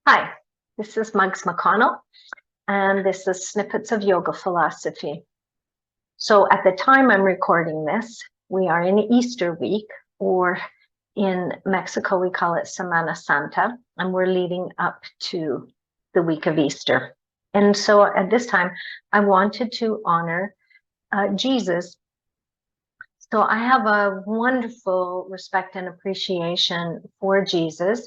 Hi, this is Muggs McConnell, and this is Snippets of Yoga Philosophy. So at the time I'm recording this, we are in Easter week, or in Mexico we call it Semana Santa, and we're leading up to the week of Easter. And so at this time, I wanted to honor Jesus. So I have a wonderful respect and appreciation for Jesus.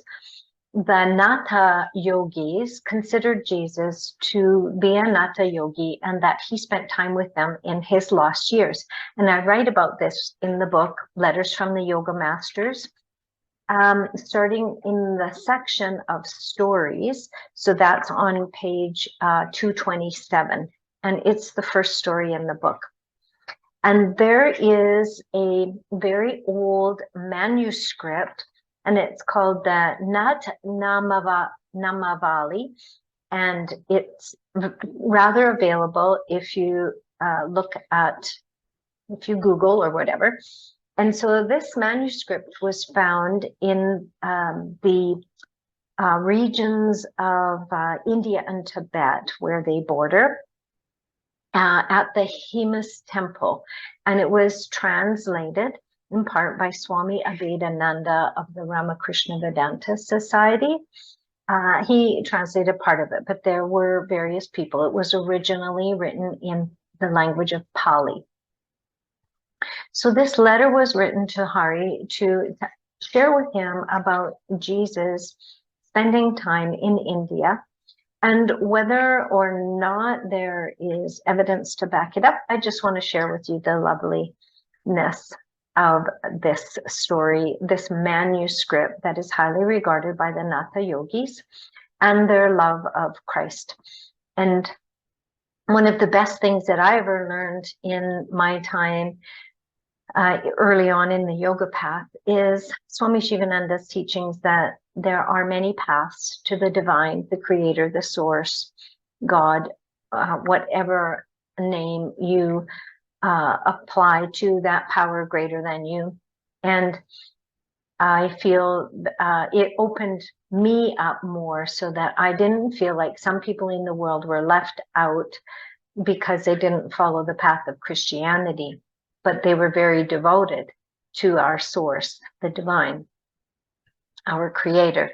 The Natha Yogis considered Jesus to be a Natha Yogi, and that he spent time with them in his lost years. And I write about this in the book, Letters from the Yoga Masters, starting in the section of stories. So that's on page 227, and it's the first story in the book. And there is a very old manuscript, and it's called the Natha Namavali, and it's rather available if you if you Google or whatever. And so this manuscript was found in the regions of India and Tibet, where they border, at the Himis Temple, and it was translated in part by Swami Abhedananda of the Ramakrishna Vedanta Society. He translated part of it, but there were various people. It was originally written in the language of Pali. So this letter was written to Hari to share with him about Jesus spending time in India. And whether or not there is evidence to back it up, I just want to share with you the loveliness of this story, this manuscript that is highly regarded by the Natha Yogis and their love of Christ. And one of the best things that I ever learned in my time early on in the yoga path is Swami Shivananda's teachings that there are many paths to the divine, the creator, the source, God, whatever name you apply to that power greater than you. And I feel it opened me up more so that I didn't feel like some people in the world were left out because they didn't follow the path of Christianity, but they were very devoted to our source, the divine, our creator.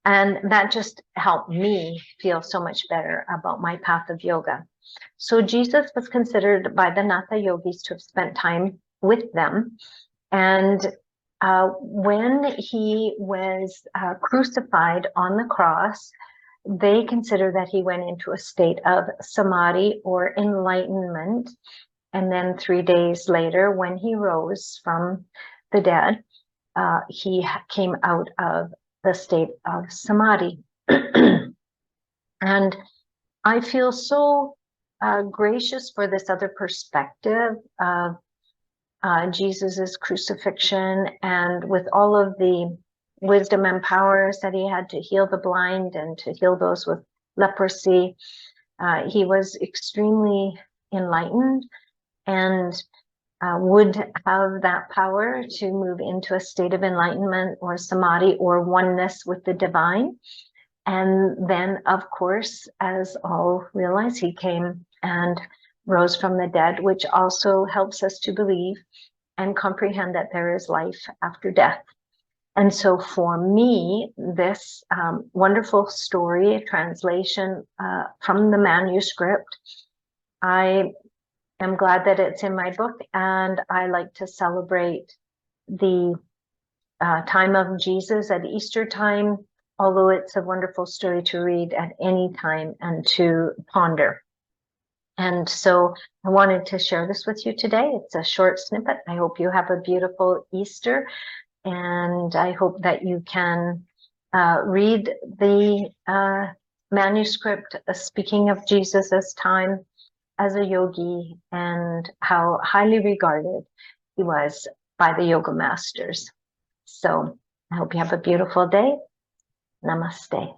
And that just helped me feel so much better about my path of yoga. So Jesus was considered by the Natha Yogis to have spent time with them. And when he was crucified on the cross, they consider that he went into a state of samadhi or enlightenment. And then 3 days later, when he rose from the dead, he came out of the state of samadhi. And I feel so gracious for this other perspective of Jesus's crucifixion, and with all of the wisdom and powers that he had to heal the blind and to heal those with leprosy. He was extremely enlightened and would have that power to move into a state of enlightenment or samadhi or oneness with the divine. And then, of course, as all realize, he came and rose from the dead, which also helps us to believe and comprehend that there is life after death. And so for me, this wonderful story, a translation from the manuscript, I am glad that it's in my book, and I like to celebrate the time of Jesus at Easter time, although it's a wonderful story to read at any time and to ponder. And so I wanted to share this with you today. It's a short snippet. I hope you have a beautiful Easter, and I hope that you can read the manuscript speaking of Jesus's time as a yogi and how highly regarded he was by the yoga masters. So I hope you have a beautiful day. Namaste.